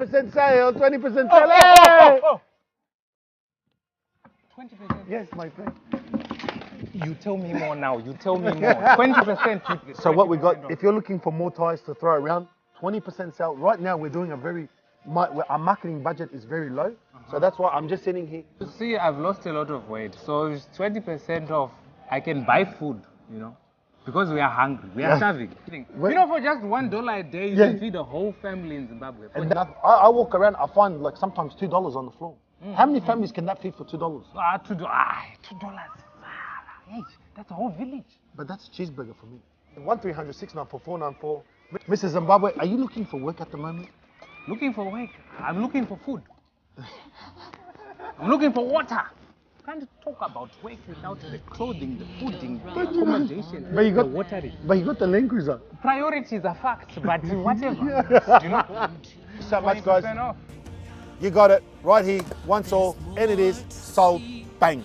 20% sale, 20% sale. Hey! 20%. Yes, my friend. You tell me more now. You tell me more. 20%. So what we got, if you're looking for more tires to throw around, 20% sale. Right now we're doing our marketing budget is very low. So that's why I'm just sitting here. You see, I've lost a lot of weight. So it's 20% off. I can buy food, you know. Because we are hungry, we are starving. You know, for just $1 a day, you can feed a whole family in Zimbabwe. And I walk around, I find like sometimes $2 on the floor. How many families can that feed for $2? $2. That's a whole village. But that's a cheeseburger for me. 1-300-694-494. Mr. Zimbabwe, are you looking for work at the moment? Looking for work? I'm looking for food. I'm looking for water. Can't talk about work without the clothing, the fooding, the accommodation, the watering. But you got the Land Cruiser. Priorities are facts, but whatever. You know? So much, guys. Off. You got it right here, once all, and it is sold. Bang.